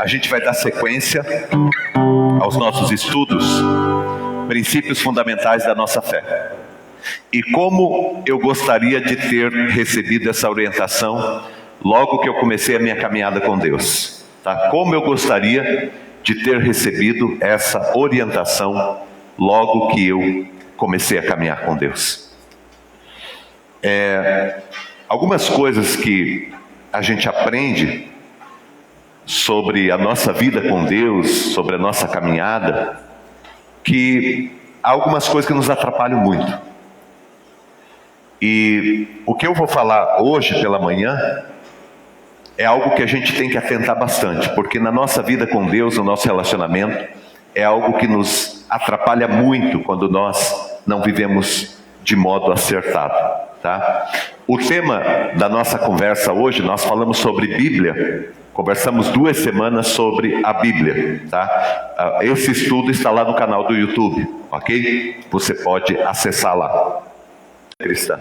A gente vai dar sequência aos nossos estudos, princípios fundamentais da nossa fé. E como eu gostaria de ter recebido essa orientação logo que eu comecei a minha caminhada com Deus, tá? Como eu gostaria de ter recebido essa orientação logo que eu comecei a caminhar com Deus. Algumas coisas que a gente aprende sobre a nossa vida com Deus, sobre a nossa caminhada, que há algumas coisas que nos atrapalham muito. E o que eu vou falar hoje pela manhã é algo que a gente tem que atentar bastante, porque na nossa vida com Deus, no nosso relacionamento, é algo que nos atrapalha muito quando nós não vivemos de modo acertado, tá? O tema da nossa conversa hoje, nós falamos sobre Bíblia, conversamos 2 semanas sobre a Bíblia, tá? Esse estudo está lá no canal do YouTube, ok? Você pode acessar lá. Cristã,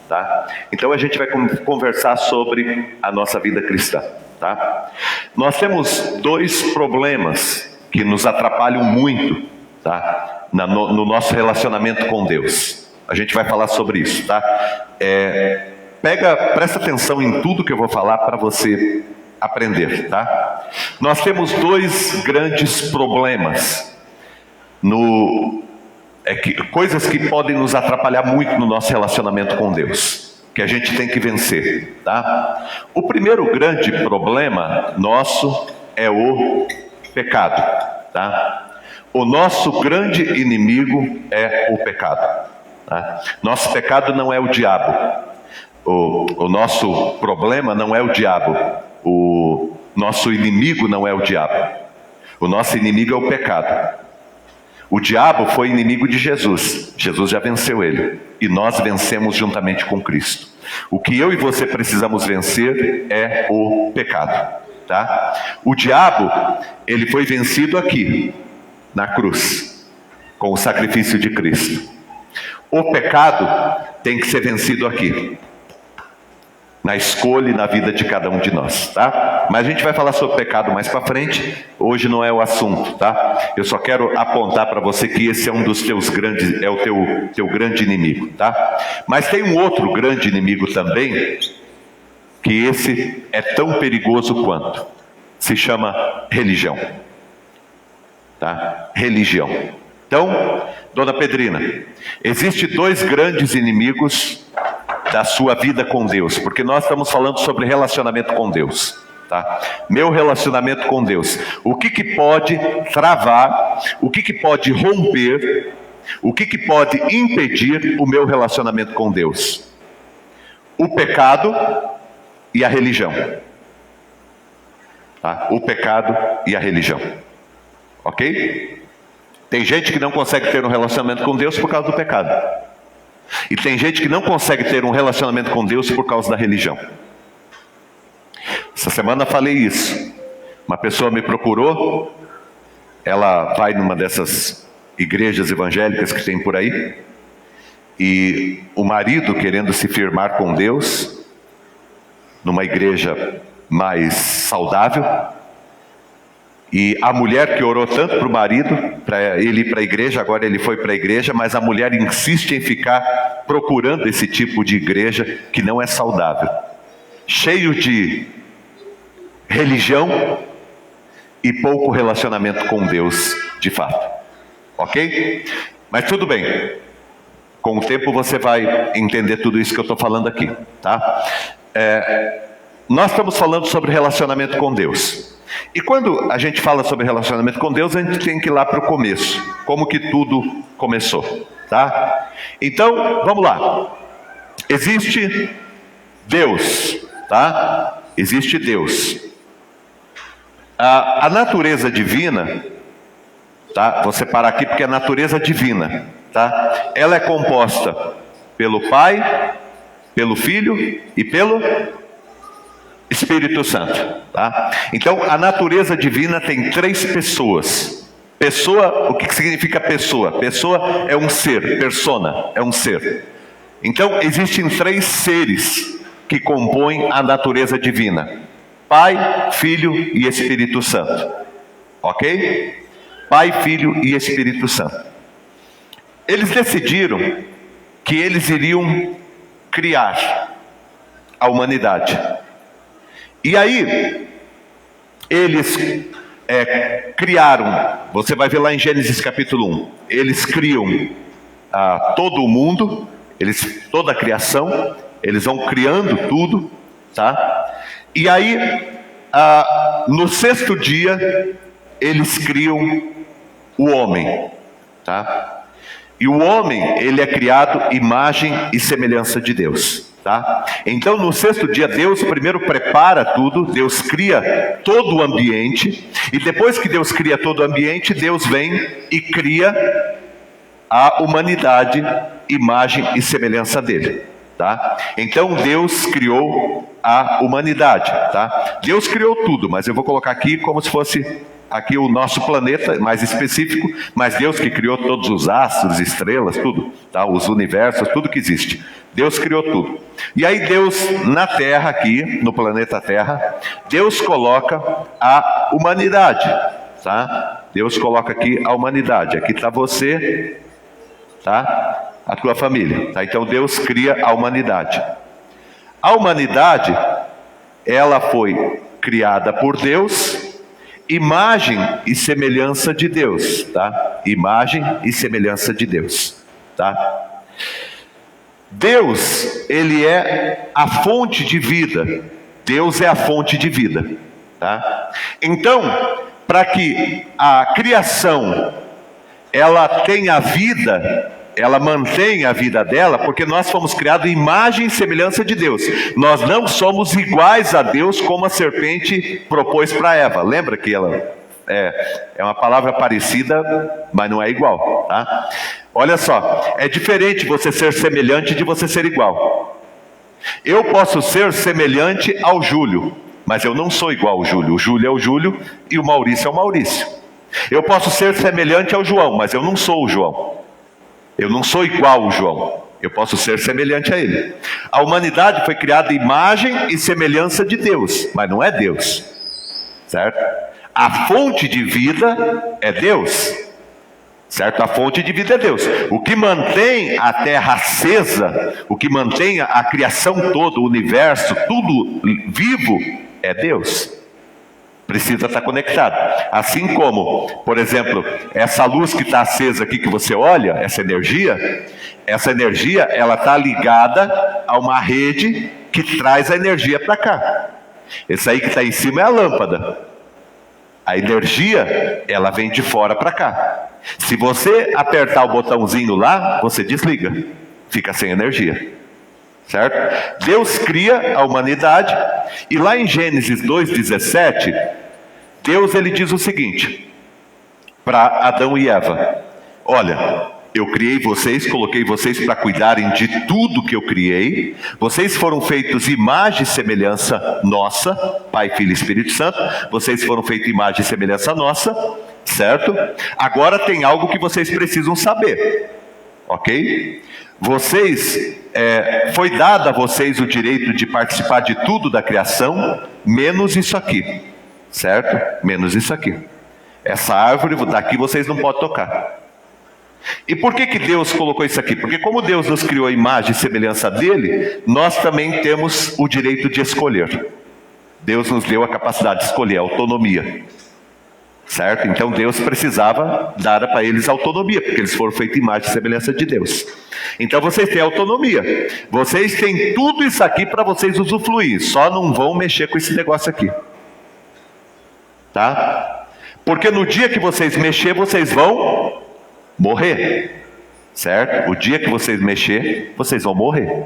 tá? Então a gente vai conversar sobre a nossa vida cristã, tá? Nós temos 2 problemas que nos atrapalham muito, tá? No nosso relacionamento com Deus. A gente vai falar sobre isso, tá? Presta atenção em tudo que eu vou falar para você aprender, tá? Nós temos 2 grandes problemas coisas que podem nos atrapalhar muito no nosso relacionamento com Deus, que a gente tem que vencer, tá? O primeiro grande problema nosso é o pecado, tá? O nosso grande inimigo é o pecado, tá? Nosso pecado não é o diabo. O nosso problema não é o diabo. O nosso inimigo não é o diabo. O nosso inimigo é o pecado. O diabo foi inimigo de Jesus. Jesus já venceu ele. E nós vencemos juntamente com Cristo. O que eu e você precisamos vencer é o pecado, tá? O diabo, ele foi vencido aqui, na cruz, com o sacrifício de Cristo. O pecado tem que ser vencido aqui, na escolha e na vida de cada um de nós, tá? Mas a gente vai falar sobre pecado mais para frente. Hoje não é o assunto, tá? Eu só quero apontar para você que esse é um dos teus grandes, é o teu grande inimigo, tá? Mas tem um outro grande inimigo também, que esse é tão perigoso quanto. Se chama religião, tá? Religião. Então, dona Pedrina, existe 2 grandes inimigos da sua vida com Deus, porque nós estamos falando sobre relacionamento com Deus, tá? Meu relacionamento com Deus, o que pode travar, o que pode romper, o que pode impedir o meu relacionamento com Deus? O pecado e a religião, tá? O pecado e a religião, ok? Tem gente que não consegue ter um relacionamento com Deus por causa do pecado. E tem gente que não consegue ter um relacionamento com Deus por causa da religião. Essa semana falei isso. Uma pessoa me procurou. Ela vai numa dessas igrejas evangélicas que tem por aí. E o marido querendo se firmar com Deus, numa igreja mais saudável. E a mulher que orou tanto para o marido, para ele ir para a igreja, agora ele foi para a igreja, mas a mulher insiste em ficar procurando esse tipo de igreja que não é saudável. Cheio de religião e pouco relacionamento com Deus de fato. Ok? Mas tudo bem. Com o tempo você vai entender tudo isso que eu estou falando aqui, tá? Nós estamos falando sobre relacionamento com Deus. E quando a gente fala sobre relacionamento com Deus, a gente tem que ir lá para o começo. Como que tudo começou, tá? Então, vamos lá. Existe Deus, tá? Existe Deus. A natureza divina, tá? Vou separar aqui porque é a natureza divina, tá? Ela é composta pelo Pai, pelo Filho e pelo Espírito Santo, tá? Então a natureza divina tem 3 pessoas. Pessoa, o que significa pessoa? Pessoa é um ser, persona, é um ser. Então existem 3 seres que compõem a natureza divina. Pai, Filho e Espírito Santo. Ok? Pai, Filho e Espírito Santo. Eles decidiram que eles iriam criar a humanidade. E aí, eles criaram, você vai ver lá em Gênesis capítulo 1, eles criam todo o mundo, toda a criação, eles vão criando tudo, tá? E aí, no sexto dia, eles criam o homem, tá? E o homem, ele é criado imagem e semelhança de Deus, tá? Então, no sexto dia, Deus primeiro prepara tudo, Deus cria todo o ambiente, e depois que Deus cria todo o ambiente, Deus vem e cria a humanidade, imagem e semelhança dele, tá? Então, Deus criou a humanidade, tá? Deus criou tudo, mas eu vou colocar aqui como se fosse aqui o nosso planeta, mais específico, mas Deus que criou todos os astros, estrelas, tudo, tá? Os universos, tudo que existe. Deus criou tudo. E aí Deus, na Terra aqui, no planeta Terra, Deus coloca a humanidade, tá? Deus coloca aqui a humanidade. Aqui está você, tá? A tua família, tá? Então Deus cria a humanidade. A humanidade, ela foi criada por Deus, imagem e semelhança de Deus, tá? Imagem e semelhança de Deus, tá? Deus, ele é a fonte de vida. Deus é a fonte de vida, tá? Então, para que a criação ela tenha vida, ela mantém a vida dela, porque nós fomos criados em imagem e semelhança de Deus. Nós não somos iguais a Deus, como a serpente propôs para Eva. Lembra que ela é uma palavra parecida, mas não é igual, tá? Olha só, é diferente você ser semelhante de você ser igual. Eu posso ser semelhante ao Júlio, mas eu não sou igual ao Júlio. O Júlio é o Júlio e o Maurício é o Maurício. Eu posso ser semelhante ao João, mas eu não sou o João. Eu não sou igual ao João, eu posso ser semelhante a ele. A humanidade foi criada imagem e semelhança de Deus, mas não é Deus, certo? A fonte de vida é Deus, certo? A fonte de vida é Deus. O que mantém a terra acesa, o que mantém a criação toda, o universo, tudo vivo, é Deus. Precisa estar conectado. Assim como, por exemplo, essa luz que está acesa aqui que você olha, essa energia, ela está ligada a uma rede que traz a energia para cá. Esse aí que está em cima é a lâmpada. A energia, ela vem de fora para cá. Se você apertar o botãozinho lá, você desliga. Fica sem energia. Certo? Deus cria a humanidade. E lá em Gênesis 2,17, Deus ele diz o seguinte para Adão e Eva: olha, eu criei vocês, coloquei vocês para cuidarem de tudo que eu criei. Vocês foram feitos imagem e semelhança nossa, Pai, Filho e Espírito Santo. Vocês foram feitos imagem e semelhança nossa, certo? Agora tem algo que vocês precisam saber, ok? Foi dado a vocês o direito de participar de tudo da criação, menos isso aqui, certo? Menos isso aqui. Essa árvore daqui vocês não podem tocar. E por que Deus colocou isso aqui? Porque como Deus nos criou a imagem e semelhança dele, nós também temos o direito de escolher. Deus nos deu a capacidade de escolher, a autonomia, certo? Então Deus precisava dar para eles autonomia, porque eles foram feitos imagem e semelhança de Deus. Então vocês têm autonomia. Vocês têm tudo isso aqui para vocês usufruir. Só não vão mexer com esse negócio aqui, tá? Porque no dia que vocês mexer, vocês vão morrer, certo? O dia que vocês mexer, vocês vão morrer.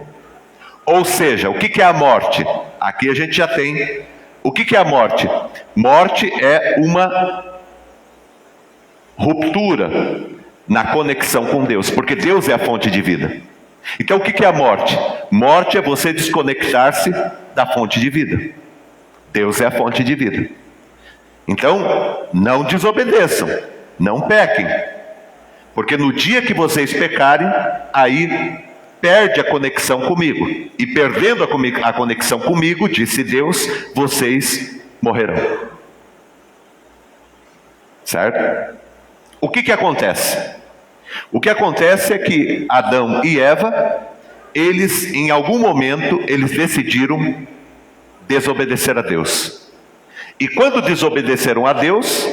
Ou seja, o que é a morte? Aqui a gente já tem. O que é a morte? Morte é uma ruptura na conexão com Deus, porque Deus é a fonte de vida. Então o que é a morte? Morte é você desconectar-se da fonte de vida. Deus é a fonte de vida. Então, não desobedeçam, não pequem. Porque no dia que vocês pecarem, aí perde a conexão comigo. E perdendo a conexão comigo, disse Deus, vocês morrerão. Certo? O que acontece? O que acontece é que Adão e Eva, eles, em algum momento, eles decidiram desobedecer a Deus. E quando desobedeceram a Deus,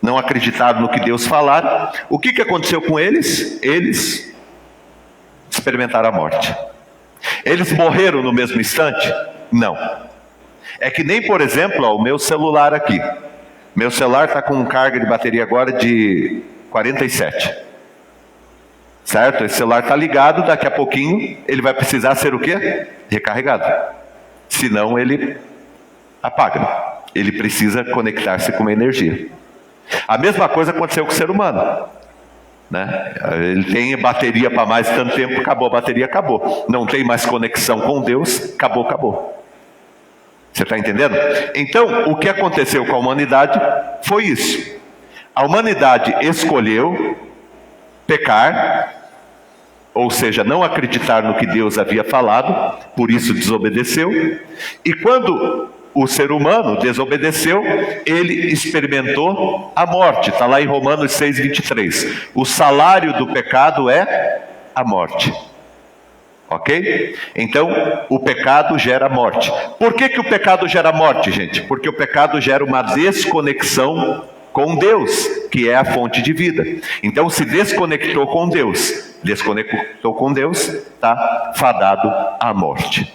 não acreditaram no que Deus falara, o que aconteceu com eles? Eles experimentaram a morte. Eles morreram no mesmo instante? Não. É que nem, por exemplo, o meu celular aqui. Meu celular está com carga de bateria agora de 47. Certo? Esse celular está ligado, daqui a pouquinho ele vai precisar ser o quê? Recarregado. Senão ele apaga. Ele precisa conectar-se com uma energia. A mesma coisa aconteceu com o ser humano. Né? Ele tem bateria para mais tanto tempo, acabou a bateria, acabou. Não tem mais conexão com Deus, acabou. Você está entendendo? Então, o que aconteceu com a humanidade foi isso. A humanidade escolheu pecar, ou seja, não acreditar no que Deus havia falado, por isso desobedeceu. E quando o ser humano desobedeceu, ele experimentou a morte. Está lá em Romanos 6:23. O salário do pecado é a morte. Ok? Então, o pecado gera morte. Por que o pecado gera morte, gente? Porque o pecado gera uma desconexão com Deus, que é a fonte de vida. Então, se desconectou com Deus, está fadado à morte.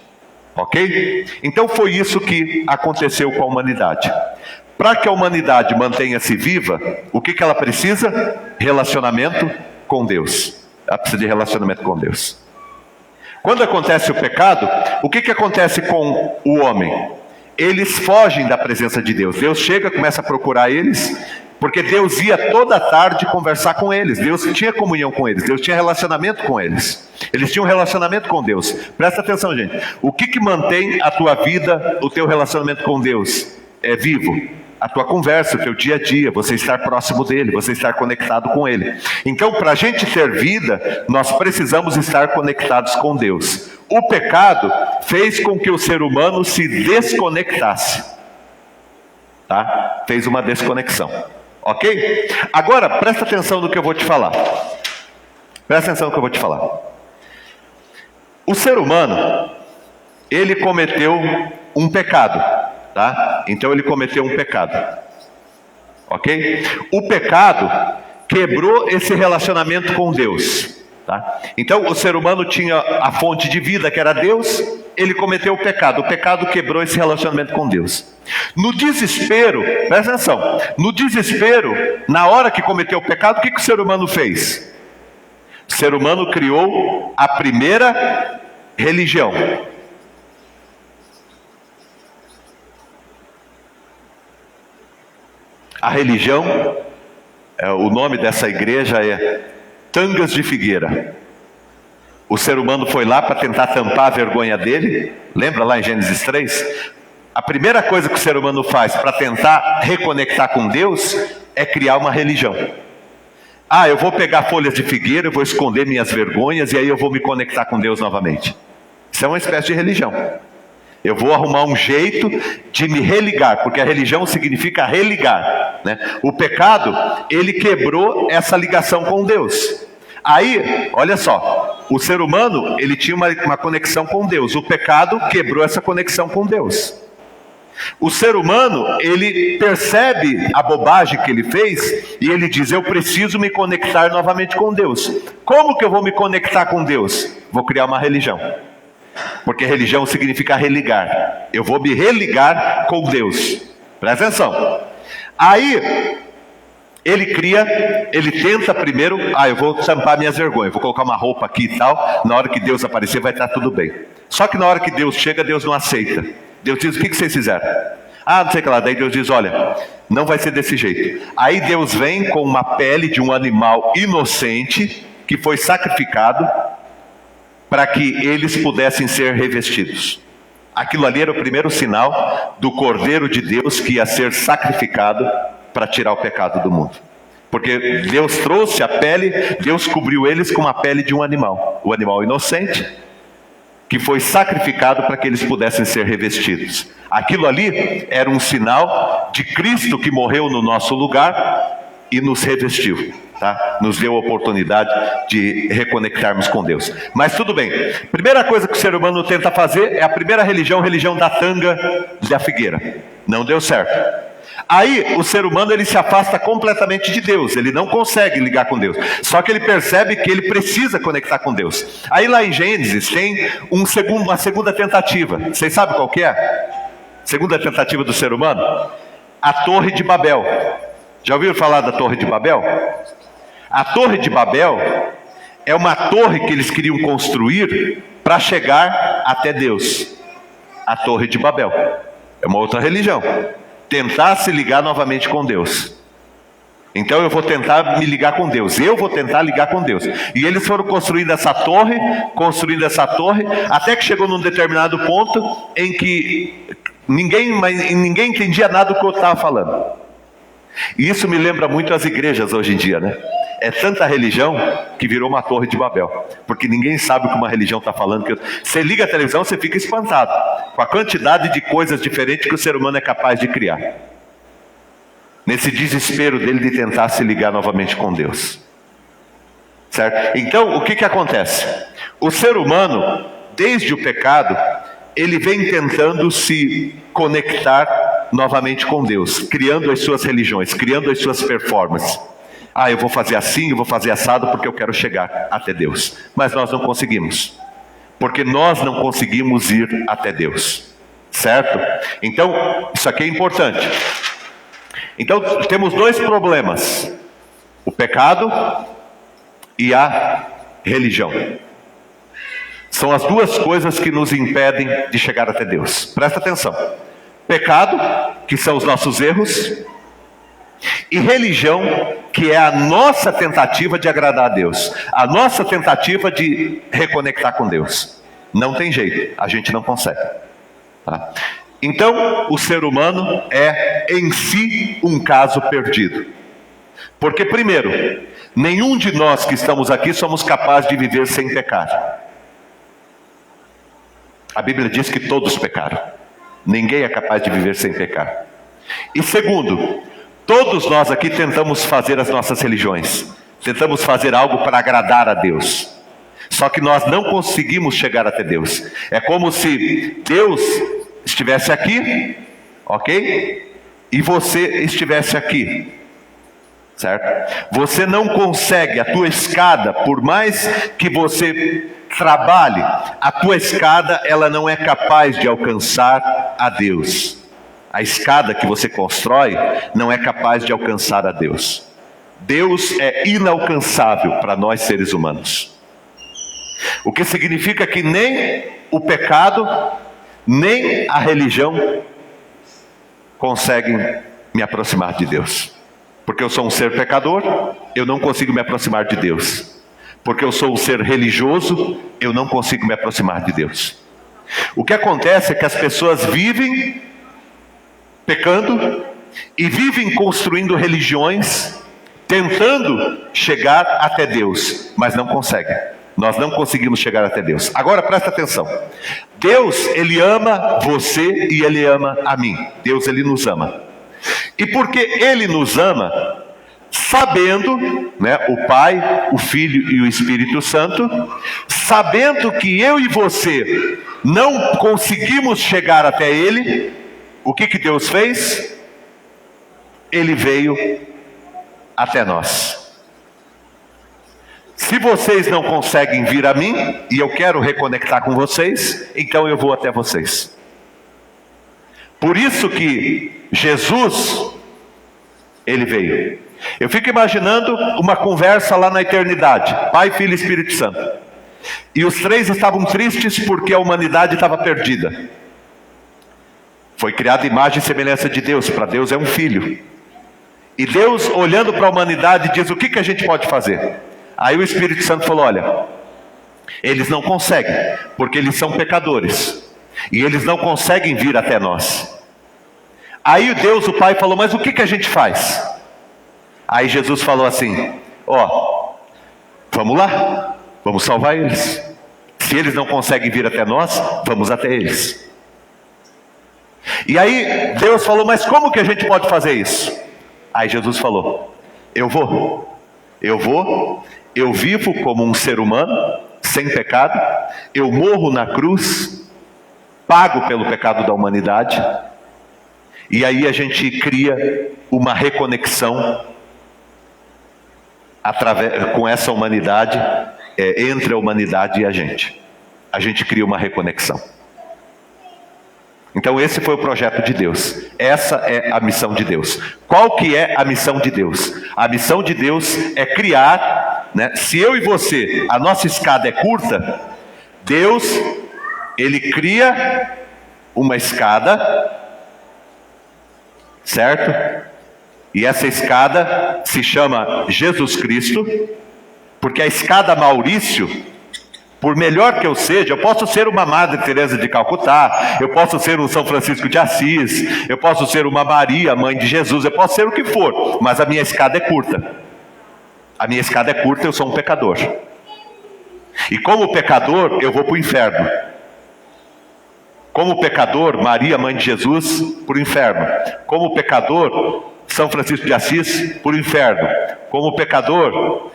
Ok? Então, foi isso que aconteceu com a humanidade. Para que a humanidade mantenha-se viva, o que ela precisa? Relacionamento com Deus. Ela precisa de relacionamento com Deus. Quando acontece o pecado, o que acontece com o homem? Eles fogem da presença de Deus. Deus chega, começa a procurar eles, porque Deus ia toda tarde conversar com eles. Deus tinha comunhão com eles, Deus tinha relacionamento com eles. Eles tinham um relacionamento com Deus. Presta atenção, gente. O que mantém a tua vida, o teu relacionamento com Deus vivo? A tua conversa, o teu dia a dia, você estar próximo dele, você estar conectado com ele. Então, para a gente ter vida, nós precisamos estar conectados com Deus. O pecado fez com que o ser humano se desconectasse. Tá? Fez uma desconexão. Ok? Agora, presta atenção no que eu vou te falar. Presta atenção no que eu vou te falar. O ser humano, ele cometeu um pecado. Tá? Então ele cometeu um pecado. Ok? O pecado quebrou esse relacionamento com Deus. Tá? Então o ser humano tinha a fonte de vida, que era Deus. Ele cometeu o pecado quebrou esse relacionamento com Deus. No desespero, presta atenção, no desespero, na hora que cometeu o pecado, o que o ser humano fez? O ser humano criou a primeira religião. A religião, o nome dessa igreja é Tangas de Figueira. O ser humano foi lá para tentar tampar a vergonha dele. Lembra lá em Gênesis 3? A primeira coisa que o ser humano faz para tentar reconectar com Deus é criar uma religião. Eu vou pegar folhas de figueira, eu vou esconder minhas vergonhas e aí eu vou me conectar com Deus novamente. Isso é uma espécie de religião. Eu vou arrumar um jeito de me religar, porque a religião significa religar, né? O pecado, ele quebrou essa ligação com Deus. Aí, olha só, o ser humano, ele tinha uma conexão com Deus. O pecado quebrou essa conexão com Deus. O ser humano, ele percebe a bobagem que ele fez e ele diz: eu preciso me conectar novamente com Deus. Como que eu vou me conectar com Deus? Vou criar uma religião. Porque religião significa religar. Eu vou me religar com Deus. Presta atenção. Aí, ele tenta primeiro, eu vou tampar minhas vergonhas, vou colocar uma roupa aqui e tal, na hora que Deus aparecer vai estar tudo bem. Só que na hora que Deus chega, Deus não aceita. Deus diz: o que vocês fizeram? Não sei o que lá. Daí Deus diz: olha, não vai ser desse jeito. Aí Deus vem com uma pele de um animal inocente, que foi sacrificado, para que eles pudessem ser revestidos. Aquilo ali era o primeiro sinal do Cordeiro de Deus que ia ser sacrificado para tirar o pecado do mundo. Porque Deus trouxe a pele, Deus cobriu eles com a pele de um animal, o animal inocente, que foi sacrificado para que eles pudessem ser revestidos. Aquilo ali era um sinal de Cristo que morreu no nosso lugar e nos revestiu, tá? Nos deu a oportunidade de reconectarmos com Deus. Mas tudo bem, primeira coisa que o ser humano tenta fazer é a primeira religião da tanga da figueira. Não deu certo. Aí o ser humano ele se afasta completamente de Deus, ele não consegue ligar com Deus, só que ele percebe que ele precisa conectar com Deus. Aí lá em Gênesis tem uma segunda tentativa. Vocês sabem qual que é? Segunda tentativa do ser humano? A Torre de Babel. Já ouviram falar da Torre de Babel? A Torre de Babel é uma torre que eles queriam construir para chegar até Deus. A Torre de Babel é uma outra religião. Tentar se ligar novamente com Deus. Então eu vou tentar me ligar com Deus. Eu vou tentar ligar com Deus. E eles foram construindo essa torre, até que chegou num determinado ponto em que ninguém entendia nada do que eu estava falando. E isso me lembra muito as igrejas hoje em dia, né? É tanta religião que virou uma Torre de Babel, porque ninguém sabe o que uma religião está falando. Você liga a televisão, você fica espantado com a quantidade de coisas diferentes que o ser humano é capaz de criar, nesse desespero dele de tentar se ligar novamente com Deus, certo? Então o que acontece? O ser humano, desde o pecado, ele vem tentando se conectar novamente com Deus, criando as suas religiões, criando as suas performances. Eu vou fazer assim, eu vou fazer assado porque eu quero chegar até Deus. Mas nós não conseguimos, porque nós não conseguimos ir até Deus, certo? Então, isso aqui é importante. Então, temos dois problemas: o pecado e a religião. São as duas coisas que nos impedem de chegar até Deus. Presta atenção: pecado, que são os nossos erros, e religião, que é a nossa tentativa de agradar a Deus, a nossa tentativa de reconectar com Deus. Não tem jeito, a gente não consegue, tá? Então o ser humano é em si um caso perdido. Porque primeiro, nenhum de nós que estamos aqui somos capazes de viver sem pecar. A Bíblia diz que todos pecaram. Ninguém é capaz de viver sem pecar. E segundo, todos nós aqui tentamos fazer as nossas religiões, tentamos fazer algo para agradar a Deus, só que nós não conseguimos chegar até Deus. É como se Deus estivesse aqui, ok? E você estivesse aqui, certo? Você não consegue, a tua escada, por mais que você trabalhe, a tua escada ela não é capaz de alcançar a Deus. A escada que você constrói não é capaz de alcançar a Deus. Deus é inalcançável para nós seres humanos. O que significa que nem o pecado, nem a religião conseguem me aproximar de Deus. Porque eu sou um ser pecador, eu não consigo me aproximar de Deus. Porque eu sou um ser religioso, eu não consigo me aproximar de Deus. O que acontece é que as pessoas vivem pecando e vivem construindo religiões, tentando chegar até Deus, mas não conseguem. Nós não conseguimos chegar até Deus. Agora presta atenção: Deus, Ele ama você e Ele ama a mim. Deus, Ele nos ama. E porque Ele nos ama, sabendo, né, o Pai, o Filho e o Espírito Santo, sabendo que eu e você não conseguimos chegar até Ele, o que Deus fez? Ele veio até nós. Se vocês não conseguem vir a mim, e eu quero reconectar com vocês, então eu vou até vocês. Por isso que Jesus, Ele veio. Eu fico imaginando uma conversa lá na eternidade, Pai, Filho e Espírito Santo. E os três estavam tristes porque a humanidade estava perdida. Foi criada a imagem e semelhança de Deus, para Deus é um filho. E Deus, olhando para a humanidade, diz: o que a gente pode fazer? Aí o Espírito Santo falou: olha, eles não conseguem, porque eles são pecadores, e eles não conseguem vir até nós. Aí Deus, o Pai, falou: mas o que a gente faz? Aí Jesus falou assim: ó, vamos lá, vamos salvar eles. Se eles não conseguem vir até nós, vamos até eles. E aí Deus falou: mas como que a gente pode fazer isso? Aí Jesus falou: eu vivo como um ser humano, sem pecado, eu morro na cruz, pago pelo pecado da humanidade, e aí a gente cria uma reconexão com essa humanidade, entre a humanidade e a gente. A gente cria uma reconexão. Então esse foi o projeto de Deus. Essa é a missão de Deus. Qual que é a missão de Deus? A missão de Deus é criar, né? Se eu e você, a nossa escada é curta, Deus, Ele cria uma escada, certo? E essa escada se chama Jesus Cristo, porque a escada Maurício, por melhor que eu seja, eu posso ser uma Madre Teresa de Calcutá, eu posso ser um São Francisco de Assis, eu posso ser uma Maria, mãe de Jesus, eu posso ser o que for, mas a minha escada é curta. A minha escada é curta, eu sou um pecador. E como pecador, eu vou para o inferno. Como pecador, Maria, mãe de Jesus, para o inferno. Como pecador, São Francisco de Assis, para o inferno. Como pecador,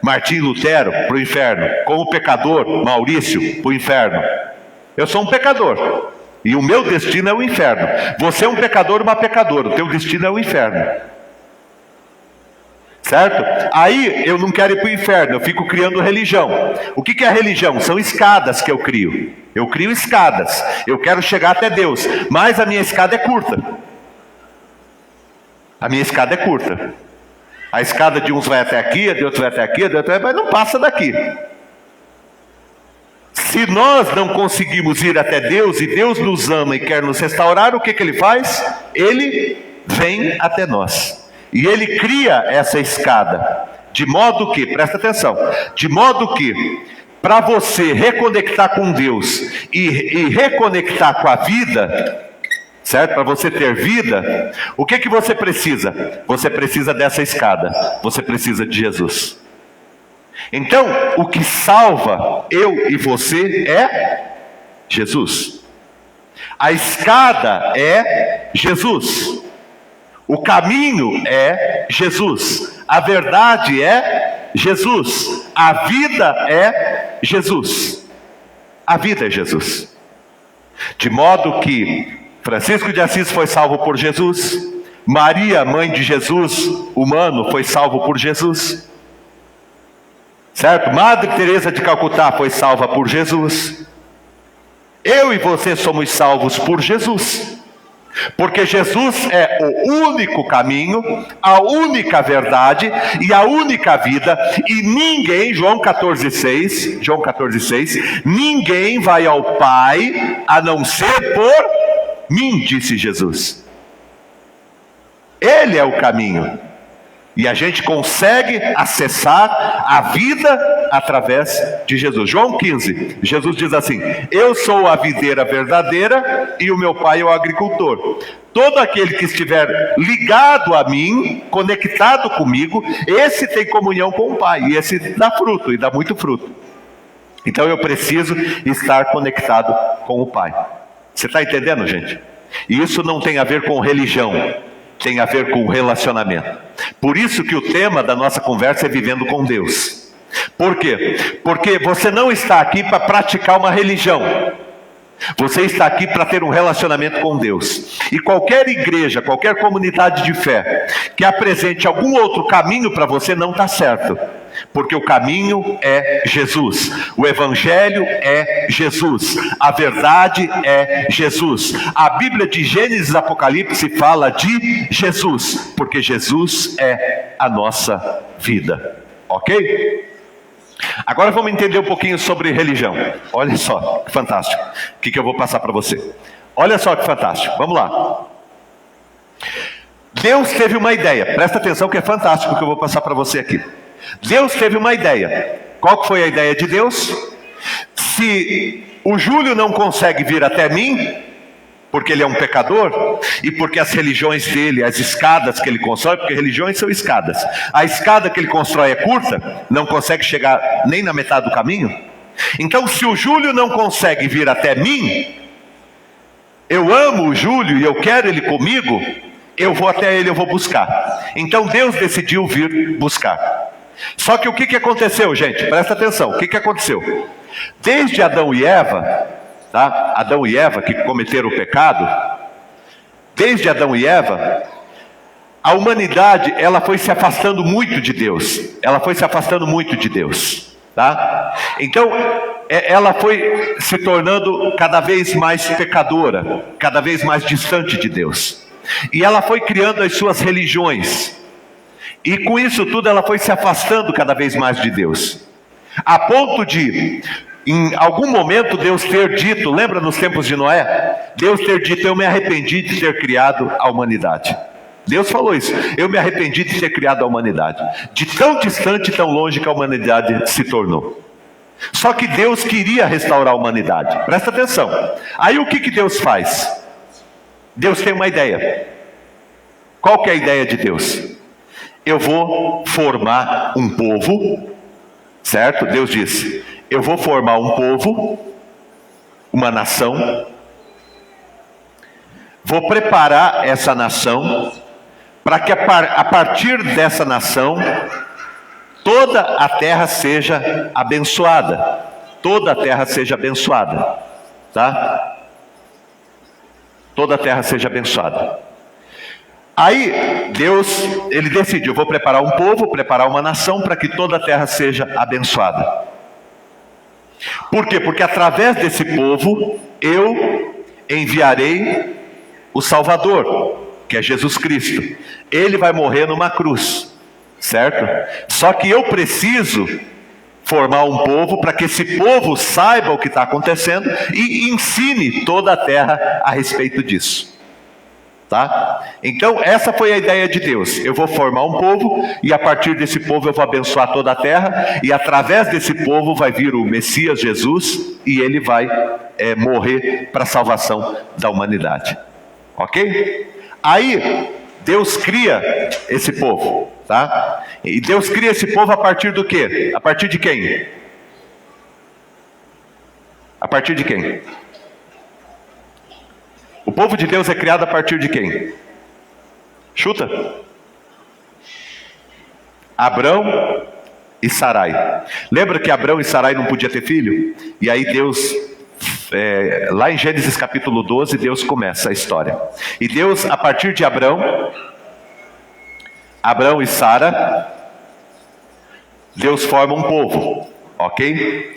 Martim Lutero, para o inferno. Como pecador, Maurício, para o inferno. Eu sou um pecador, e o meu destino é o inferno. Você é um pecador, uma pecadora, o teu destino é o inferno, certo? Aí eu não quero ir para o inferno, eu fico criando religião. O que é religião? São escadas que eu crio. Eu crio escadas, eu quero chegar até Deus, mas a minha escada é curta. A minha escada é curta. A escada de uns vai até aqui, de outros vai até aqui, de outros vai, mas não passa daqui. Se nós não conseguimos ir até Deus, e Deus nos ama e quer nos restaurar, o que Ele faz? Ele vem até nós. E Ele cria essa escada, de modo que, presta atenção, de modo que, para você reconectar com Deus e reconectar com a vida, certo? Para você ter vida, o que você precisa? Você precisa dessa escada, você precisa de Jesus. Então, o que salva eu e você é Jesus. A escada é Jesus. O caminho é Jesus. A verdade é Jesus. A vida é Jesus. A vida é Jesus. De modo que Francisco de Assis foi salvo por Jesus, Maria, mãe de Jesus, humano, foi salvo por Jesus, certo? Madre Teresa de Calcutá foi salva por Jesus. Eu e você somos salvos por Jesus, porque Jesus é o único caminho, a única verdade e a única vida, e ninguém, João 14,6, ninguém vai ao Pai a não ser por mim, disse Jesus. Ele é o caminho, e a gente consegue acessar a vida através de Jesus. João 15, Jesus diz assim: eu sou a videira verdadeira e o meu Pai é o agricultor. Todo aquele que estiver ligado a mim, conectado comigo, esse tem comunhão com o Pai, e esse dá fruto, e dá muito fruto. Então eu preciso estar conectado com o Pai. Você está entendendo, gente? E isso não tem a ver com religião, tem a ver com relacionamento. Por isso que o tema da nossa conversa é vivendo com Deus. Por quê? Porque você não está aqui para praticar uma religião. Você está aqui para ter um relacionamento com Deus. E qualquer igreja, qualquer comunidade de fé que apresente algum outro caminho para você não está certo. Porque o caminho é Jesus, o Evangelho é Jesus, a verdade é Jesus. A Bíblia de Gênesis e Apocalipse fala de Jesus, porque Jesus é a nossa vida, ok? Agora vamos entender um pouquinho sobre religião. Olha só, que fantástico. O que eu vou passar para você? Olha só que fantástico, vamos lá. Deus teve uma ideia, presta atenção que é fantástico o que eu vou passar para você aqui. Deus teve uma ideia. Qual que foi a ideia de Deus? Se o Júlio não consegue vir até mim, porque ele é um pecador, e porque as religiões dele, as escadas que ele constrói, porque religiões são escadas, a escada que ele constrói é curta, não consegue chegar nem na metade do caminho. Então, se o Júlio não consegue vir até mim, eu amo o Júlio e eu quero ele comigo, eu vou até ele, eu vou buscar. Então Deus decidiu vir buscar. Só que o que aconteceu, gente? Presta atenção, o que aconteceu? Desde Adão e Eva, tá? Adão e Eva que cometeram o pecado, desde Adão e Eva, a humanidade, ela foi se afastando muito de Deus. Ela foi se afastando muito de Deus, tá? Então, ela foi se tornando cada vez mais pecadora, cada vez mais distante de Deus. E ela foi criando as suas religiões. E com isso tudo ela foi se afastando cada vez mais de Deus. A ponto de, em algum momento, Deus ter dito, lembra nos tempos de Noé? Deus ter dito, eu me arrependi de ter criado a humanidade. Deus falou isso, eu me arrependi de ter criado a humanidade. De tão distante e tão longe que a humanidade se tornou. Só que Deus queria restaurar a humanidade. Presta atenção. Aí o que Deus faz? Deus tem uma ideia. Qual que é a ideia de Deus? Eu vou formar um povo, certo? Deus disse, eu vou formar um povo, uma nação, vou preparar essa nação, para que a partir dessa nação, toda a terra seja abençoada. Toda a terra seja abençoada, tá? Toda a terra seja abençoada. Aí Deus, ele decidiu, vou preparar um povo, preparar uma nação para que toda a terra seja abençoada. Por quê? Porque através desse povo eu enviarei o Salvador, que é Jesus Cristo. Ele vai morrer numa cruz, certo? Só que eu preciso formar um povo para que esse povo saiba o que está acontecendo e ensine toda a terra a respeito disso. Tá? Então essa foi a ideia de Deus. Eu vou formar um povo e a partir desse povo eu vou abençoar toda a terra. E através desse povo vai vir o Messias Jesus e ele vai morrer para a salvação da humanidade. Ok? Aí Deus cria esse povo, tá? E Deus cria esse povo a partir do quê? A partir de quem? A partir de quem? O povo de Deus é criado a partir de quem? Chuta. Abrão e Sarai. Lembra que Abrão e Sarai não podiam ter filho? E aí Deus, lá em Gênesis capítulo 12, Deus começa a história. E Deus, a partir de Abrão e Sara, Deus forma um povo, ok?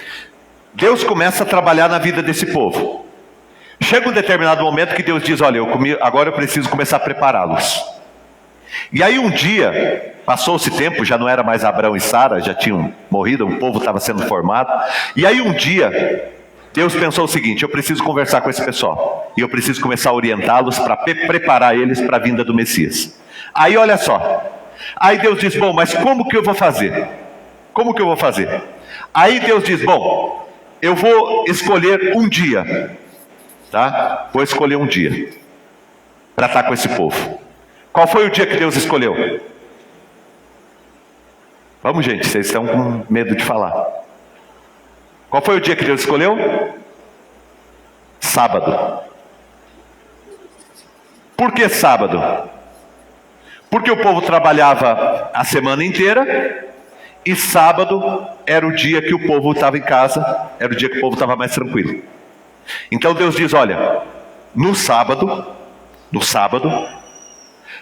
Deus começa a trabalhar na vida desse povo. Chega um determinado momento que Deus diz, olha, agora eu preciso começar a prepará-los. E aí um dia, passou-se tempo, já não era mais Abrão e Sara, já tinham morrido, o povo estava sendo formado. E aí um dia, Deus pensou o seguinte, eu preciso conversar com esse pessoal. E eu preciso começar a orientá-los para preparar eles para a vinda do Messias. Aí olha só, aí Deus diz, bom, mas como que eu vou fazer? Como que eu vou fazer? Aí Deus diz, bom, eu vou escolher um dia. Tá? Vou escolher um dia para estar com esse povo. Qual foi o dia que Deus escolheu? Vamos, gente, vocês estão com medo de falar. Qual foi o dia que Deus escolheu? Sábado. Por que sábado? Porque o povo trabalhava a semana inteira e sábado era o dia que o povo estava em casa, era o dia que o povo estava mais tranquilo. Então Deus diz, olha, no sábado,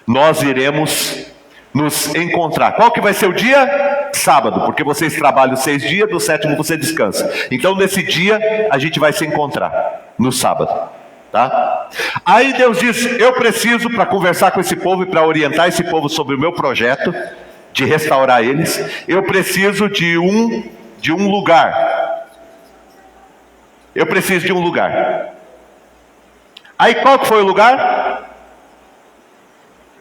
nós iremos nos encontrar. Qual que vai ser o dia? Sábado, porque vocês trabalham 6 dias, no 7º você descansa. Então nesse dia a gente vai se encontrar, no sábado. Tá? Aí Deus diz, eu preciso, para conversar com esse povo e para orientar esse povo sobre o meu projeto, de restaurar eles, eu preciso de um lugar. Eu preciso de um lugar. Aí qual que foi o lugar?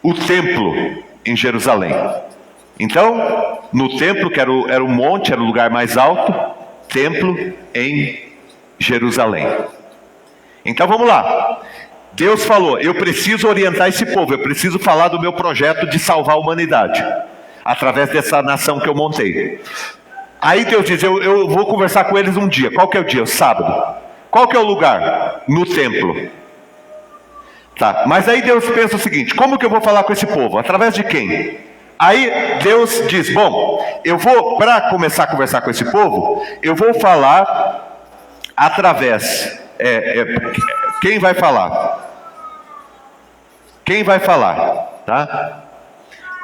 O templo em Jerusalém. Então, no templo, que era um monte, era o lugar mais alto, templo em Jerusalém. Então vamos lá. Deus falou, eu preciso orientar esse povo, eu preciso falar do meu projeto de salvar a humanidade, através dessa nação que eu montei. Aí Deus diz, eu vou conversar com eles um dia. Qual que é o dia? O sábado. Qual que é o lugar? No templo. Tá, mas aí Deus pensa o seguinte, como que eu vou falar com esse povo? Através de quem? Aí Deus diz, bom, eu vou, para começar a conversar com esse povo, eu vou falar através, quem vai falar? Quem vai falar? Tá?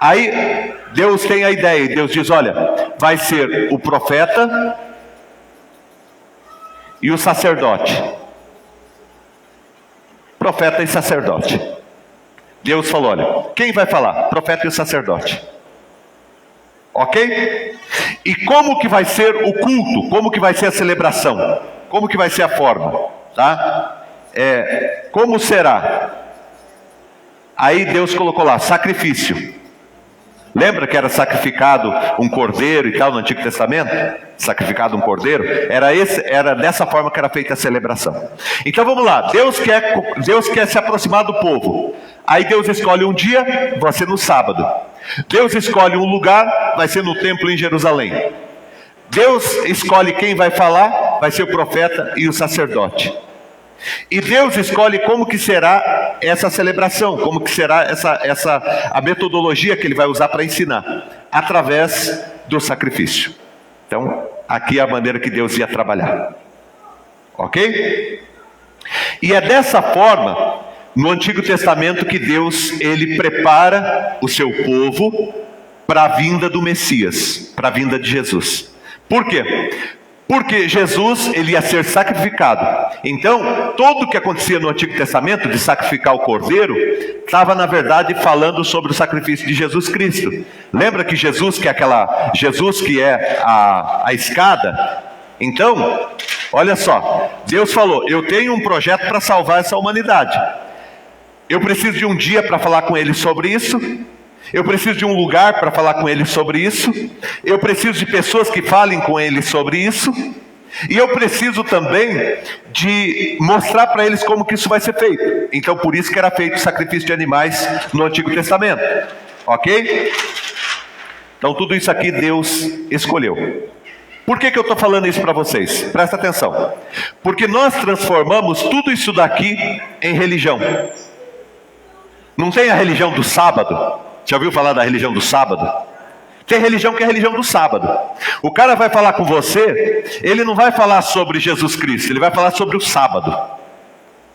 Aí Deus tem a ideia, e Deus diz, olha, vai ser o profeta e o sacerdote. Profeta e sacerdote. Deus falou, olha, quem vai falar? Profeta e o sacerdote. Ok? E como que vai ser o culto? Como que vai ser a celebração? Como que vai ser a forma? Tá? Como será? Aí Deus colocou lá, sacrifício. Lembra que era sacrificado um cordeiro e tal no Antigo Testamento? Sacrificado um cordeiro? Era dessa forma que era feita a celebração. Então vamos lá, Deus quer se aproximar do povo. Aí Deus escolhe um dia, vai ser no sábado. Deus escolhe um lugar, vai ser no templo em Jerusalém. Deus escolhe quem vai falar, vai ser o profeta e o sacerdote. E Deus escolhe como que será essa celebração, como que será a metodologia que Ele vai usar para ensinar, através do sacrifício. Então, aqui é a maneira que Deus ia trabalhar. Ok? E é dessa forma, no Antigo Testamento, que Deus, Ele prepara o seu povo para a vinda do Messias, para a vinda de Jesus. Por quê? Porque Jesus, ele ia ser sacrificado. Então, tudo o que acontecia no Antigo Testamento, de sacrificar o cordeiro, estava na verdade falando sobre o sacrifício de Jesus Cristo. Lembra que Jesus que é a escada? Então, olha só, Deus falou, eu tenho um projeto para salvar essa humanidade. Eu preciso de um dia para falar com ele sobre isso. Eu preciso de um lugar para falar com ele sobre isso. Eu preciso de pessoas que falem com ele sobre isso. E eu preciso também de mostrar para eles como que isso vai ser feito. Então por isso que era feito o sacrifício de animais no Antigo Testamento. Ok? Então tudo isso aqui Deus escolheu. Por que eu estou falando isso para vocês? Presta atenção. Porque nós transformamos tudo isso daqui em religião. Não tem a religião do sábado? Já ouviu falar da religião do sábado? Tem religião que é a religião do sábado. O cara vai falar com você, ele não vai falar sobre Jesus Cristo, ele vai falar sobre o sábado.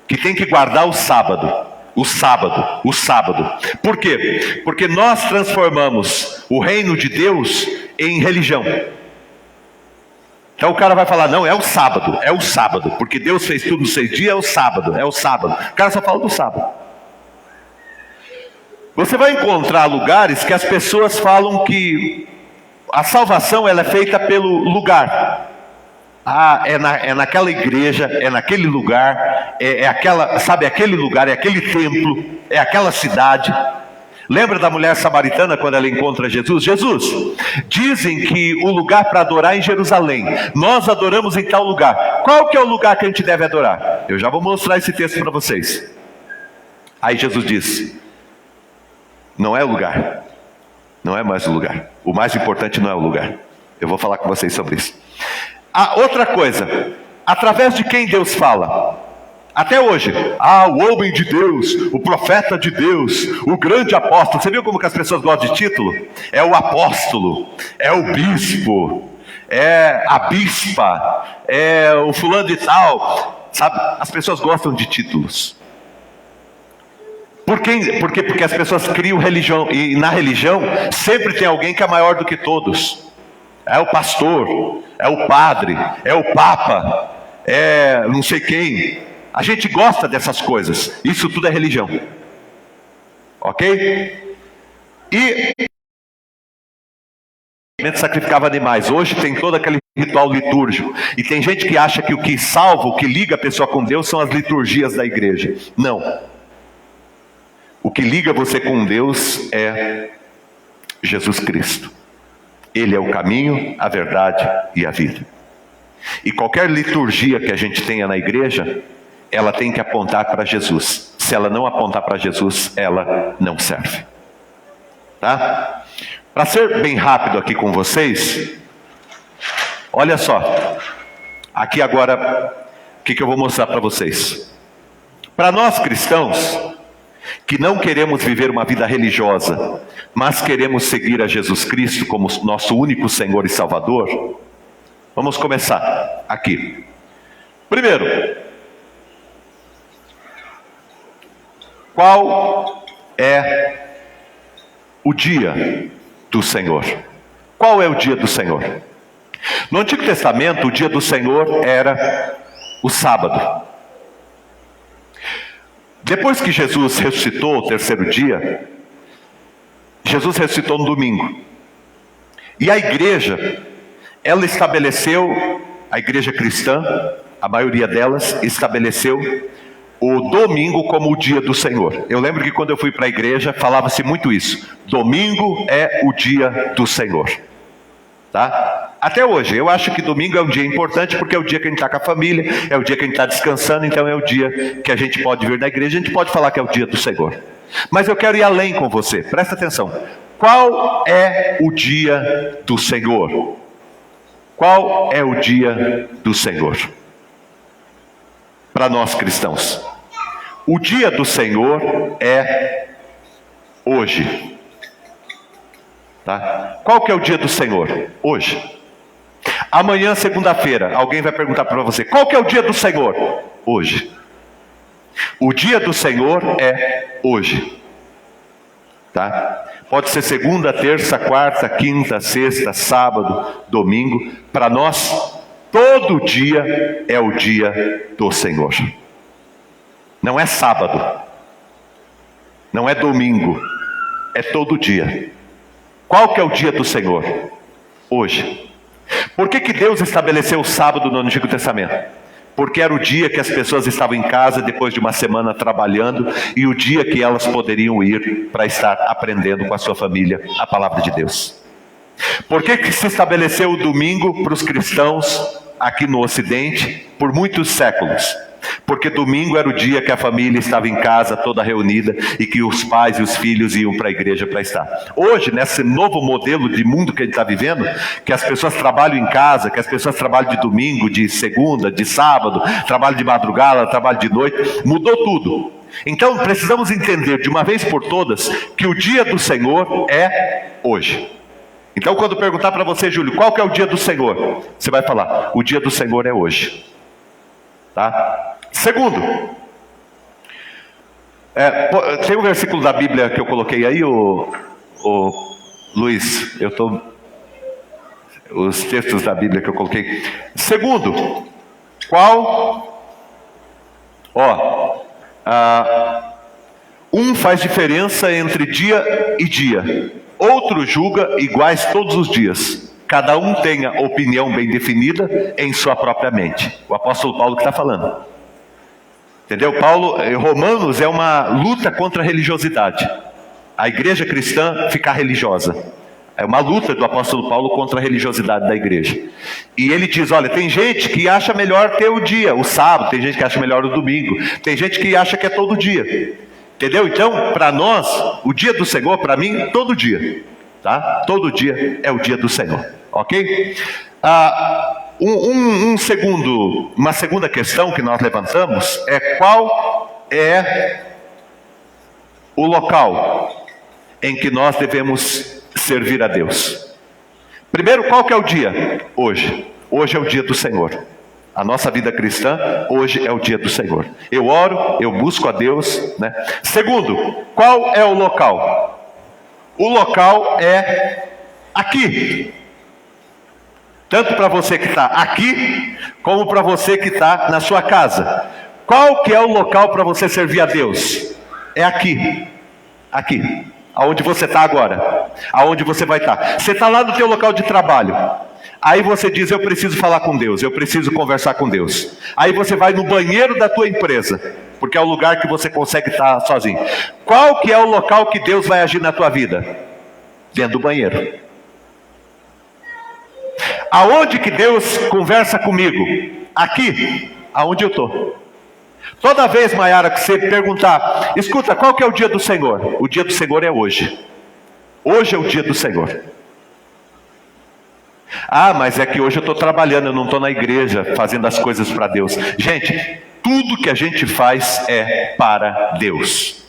Que tem que guardar o sábado. O sábado, o sábado. Por quê? Porque nós transformamos o reino de Deus em religião. Então o cara vai falar, não, é o sábado, porque Deus fez tudo nos 6 dias, é o sábado. O cara só fala do sábado. Você vai encontrar lugares que as pessoas falam que a salvação ela é feita pelo lugar. É naquela igreja, é naquele lugar, aquele lugar, é aquele templo, é aquela cidade. Lembra da mulher samaritana quando ela encontra Jesus? Jesus, dizem que o lugar para adorar é em Jerusalém. Nós adoramos em tal lugar. Qual que é o lugar que a gente deve adorar? Eu já vou mostrar esse texto para vocês. Aí Jesus diz, não é o lugar, não é mais o lugar. O mais importante não é o lugar. Eu vou falar com vocês sobre isso. Outra coisa, através de quem Deus fala? Até hoje, o homem de Deus, o profeta de Deus, o grande apóstolo. Você viu como que as pessoas gostam de título? É o apóstolo, é o bispo, é a bispa, é o fulano de tal. Sabe, as pessoas gostam de títulos. Por quê? Porque as pessoas criam religião, e na religião sempre tem alguém que é maior do que todos. É o pastor, é o padre, é o papa, é não sei quem. A gente gosta dessas coisas. Isso tudo é religião. Ok? E sacrificava animais. Hoje tem todo aquele ritual litúrgico. E tem gente que acha que o que salva, o que liga a pessoa com Deus são as liturgias da igreja. Não. O que liga você com Deus é Jesus Cristo. Ele é o caminho, a verdade e a vida. E qualquer liturgia que a gente tenha na igreja, ela tem que apontar para Jesus. se ela não apontar para Jesus, ela não serve. Tá? Para ser bem rápido aqui com vocês, olha só. Aqui agora, o que eu vou mostrar para vocês. Para nós cristãos, que não queremos viver uma vida religiosa, mas queremos seguir a Jesus Cristo como nosso único Senhor e Salvador, vamos começar aqui. Primeiro, qual é o dia do Senhor? Qual é o dia do Senhor? No Antigo Testamento, o dia do Senhor era o sábado. Depois que Jesus ressuscitou o terceiro dia, Jesus ressuscitou no domingo. E a igreja, ela estabeleceu, a igreja cristã, a maioria delas, estabeleceu o domingo como o dia do Senhor. Eu lembro que quando eu fui para a igreja, falava-se muito isso. Domingo é o dia do Senhor. Tá? Até hoje, eu acho que domingo é um dia importante, porque é o dia que a gente está com a família, é o dia que a gente está descansando, então é o dia que a gente pode vir na igreja, a gente pode falar que é o dia do Senhor. Mas eu quero ir além com você, presta atenção. Qual é o dia do Senhor? Qual é o dia do Senhor? Para nós cristãos, o dia do Senhor é hoje. Tá? Qual que é o dia do Senhor? Hoje. Amanhã, segunda-feira, alguém vai perguntar para você, qual que é o dia do Senhor? Hoje. O dia do Senhor é hoje. Tá? Pode ser segunda, terça, quarta, quinta, sexta, sábado, domingo. Para nós, todo dia é o dia do Senhor. Não é sábado. Não é domingo. É todo dia. Qual que é o dia do Senhor? Hoje. Por que Deus estabeleceu o sábado no Antigo Testamento? Porque era o dia que as pessoas estavam em casa depois de uma semana trabalhando, e o dia que elas poderiam ir para estar aprendendo com a sua família a palavra de Deus. Por que se estabeleceu o domingo para os cristãos aqui no Ocidente por muitos séculos? Porque domingo era o dia que a família estava em casa toda reunida e que os pais e os filhos iam para a igreja para estar. Hoje, nesse novo modelo de mundo que a gente está vivendo, que as pessoas trabalham em casa, que as pessoas trabalham de domingo, de segunda, de sábado, trabalham de madrugada, trabalham de noite, mudou tudo. Então precisamos entender de uma vez por todas que o dia do Senhor é hoje. Então quando perguntar para você, Júlio, qual que é o dia do Senhor? Você vai falar, o dia do Senhor é hoje. Tá? Segundo, tem um versículo da Bíblia que eu coloquei aí, o Luiz, os textos da Bíblia que eu coloquei. Segundo, um faz diferença entre dia e dia, outro julga iguais todos os dias. Cada um tem a opinião bem definida em sua própria mente. O apóstolo Paulo que está falando. Entendeu? Romanos é uma luta contra a religiosidade. A igreja cristã ficar religiosa. É uma luta do apóstolo Paulo contra a religiosidade da igreja. E ele diz, olha, tem gente que acha melhor ter o dia, o sábado, tem gente que acha melhor o domingo, tem gente que acha que é todo dia. Entendeu? Então, para nós, o dia do Senhor, para mim, todo dia. Tá? Todo dia é o dia do Senhor. Ok? Uma segunda questão que nós levantamos é qual é o local em que nós devemos servir a Deus. Primeiro, qual que é o dia? Hoje. Hoje é o dia do Senhor. A nossa vida cristã, hoje é o dia do Senhor. Eu oro, eu busco a Deus, né? Segundo, qual é o local? O local é aqui. Tanto para você que está aqui, como para você que está na sua casa. Qual que é o local para você servir a Deus? É aqui. Aqui. Aonde você está agora. Aonde você vai estar. Você está lá no teu local de trabalho. Aí você diz, eu preciso falar com Deus, eu preciso conversar com Deus. Aí você vai no banheiro da tua empresa, porque é o lugar que você consegue estar sozinho. Qual que é o local que Deus vai agir na tua vida? Dentro do banheiro. Aonde que Deus conversa comigo? Aqui, aonde eu estou. Toda vez, Maiara, que você perguntar, escuta, qual que é o dia do Senhor? O dia do Senhor é hoje. Hoje é o dia do Senhor. Ah, mas é que hoje eu estou trabalhando, eu não estou na igreja fazendo as coisas para Deus. Gente, tudo que a gente faz é para Deus.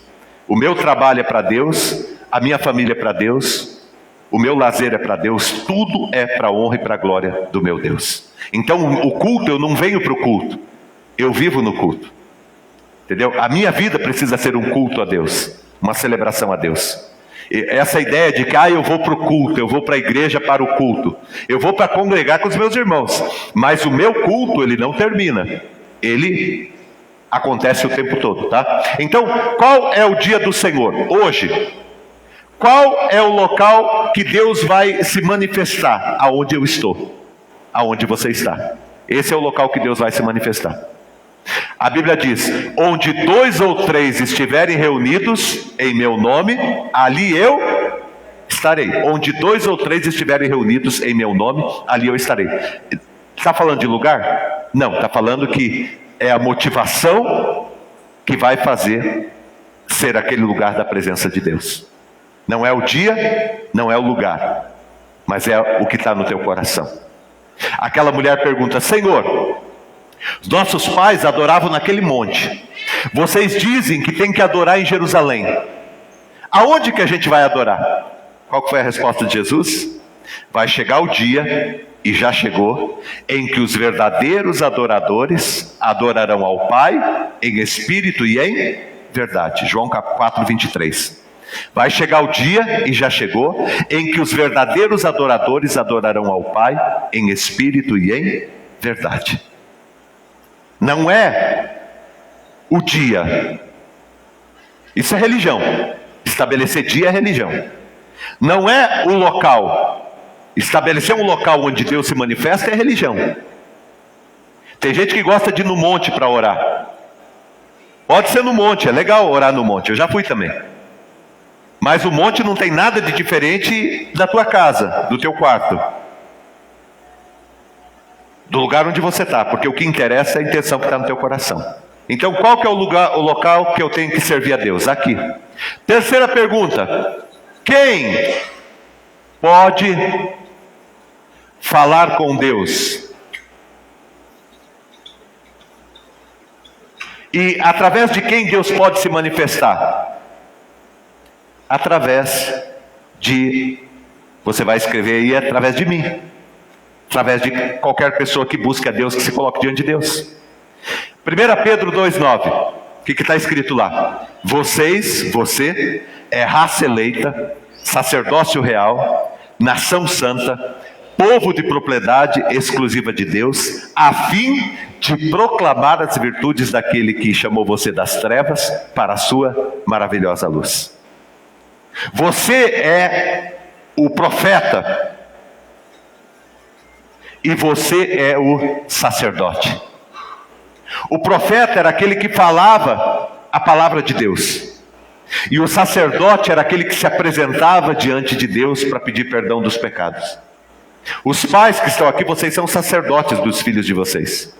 O meu trabalho é para Deus, a minha família é para Deus, o meu lazer é para Deus, tudo é para a honra e para a glória do meu Deus. Então o culto, eu não venho para o culto, eu vivo no culto. Entendeu? A minha vida precisa ser um culto a Deus, uma celebração a Deus. Essa ideia de que eu vou para o culto, eu vou para a igreja para o culto, eu vou para congregar com os meus irmãos, mas o meu culto ele não termina, ele acontece o tempo todo, tá? Então, qual é o dia do Senhor? Hoje. Qual é o local que Deus vai se manifestar? Aonde eu estou, aonde você está. Esse é o local que Deus vai se manifestar. A Bíblia diz, onde 2 ou 3 estiverem reunidos em meu nome, ali eu estarei. Onde 2 ou 3 estiverem reunidos em meu nome, ali eu estarei. Está falando de lugar? Não, está falando que é a motivação que vai fazer ser aquele lugar da presença de Deus. Não é o dia, não é o lugar, mas é o que está no teu coração. Aquela mulher pergunta, Senhor, os nossos pais adoravam naquele monte. Vocês dizem que tem que adorar em Jerusalém. Aonde que a gente vai adorar? Qual foi a resposta de Jesus? Vai chegar o dia, e já chegou, em que os verdadeiros adoradores adorarão ao Pai em espírito e em verdade. João 4, 23. Vai chegar o dia, e já chegou, em que os verdadeiros adoradores adorarão ao Pai em espírito e em verdade. Não é o dia. Isso é religião. Estabelecer dia é religião. Não é o local. Estabelecer um local onde Deus se manifesta é religião. Tem gente que gosta de ir no monte para orar. Pode ser no monte, é legal orar no monte. Eu já fui também. Mas o monte não tem nada de diferente da tua casa, do teu quarto, do lugar onde você está, porque o que interessa é a intenção que está no teu coração. Então qual que é o local que eu tenho que servir a Deus? Aqui. Terceira pergunta, quem pode falar com Deus? E através de quem Deus pode se manifestar? Através de, você vai escrever aí, através de mim. Através de qualquer pessoa que busque a Deus, que se coloque diante de Deus. 1 Pedro 2,9. O que está escrito lá? Você é raça eleita, sacerdócio real, nação santa, povo de propriedade exclusiva de Deus, a fim de proclamar as virtudes daquele que chamou você das trevas para a sua maravilhosa luz. Você é o profeta e você é o sacerdote. O profeta era aquele que falava a palavra de Deus, e o sacerdote era aquele que se apresentava diante de Deus para pedir perdão dos pecados. Os pais que estão aqui, vocês são sacerdotes dos filhos de vocês.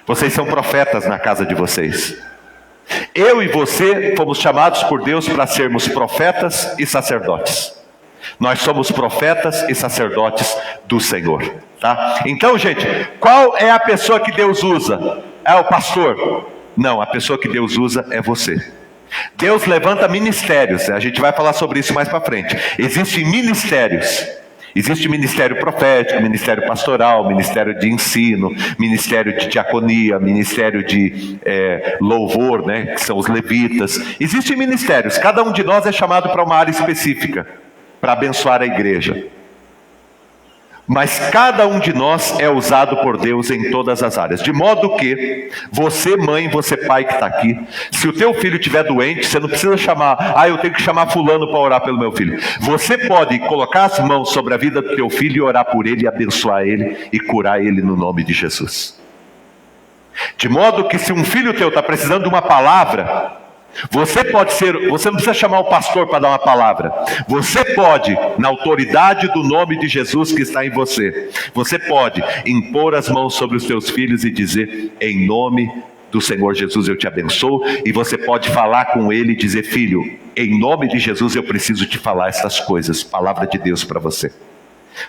Vocês são profetas na casa de vocês. Eu e você fomos chamados por Deus para sermos profetas e sacerdotes. Nós somos profetas e sacerdotes do Senhor, tá? Então, gente, qual é a pessoa que Deus usa? É o pastor? Não, a pessoa que Deus usa é você. Deus levanta ministérios, a gente vai falar sobre isso mais para frente. Existem ministérios. Existe ministério profético, ministério pastoral, ministério de ensino, ministério de diaconia, ministério de louvor, né, que são os levitas. Existem ministérios, cada um de nós é chamado para uma área específica, para abençoar a igreja. Mas cada um de nós é usado por Deus em todas as áreas. De modo que, você mãe, você pai que está aqui, se o teu filho estiver doente, você não precisa chamar, eu tenho que chamar fulano para orar pelo meu filho. Você pode colocar as mãos sobre a vida do teu filho e orar por ele, e abençoar ele e curar ele no nome de Jesus. De modo que se um filho teu está precisando de uma palavra, você não precisa chamar o pastor para dar uma palavra. Você pode, na autoridade do nome de Jesus que está em você, você pode impor as mãos sobre os teus filhos e dizer, em nome do Senhor Jesus eu te abençoo, e você pode falar com ele e dizer: filho, em nome de Jesus eu preciso te falar essas coisas, palavra de Deus para você.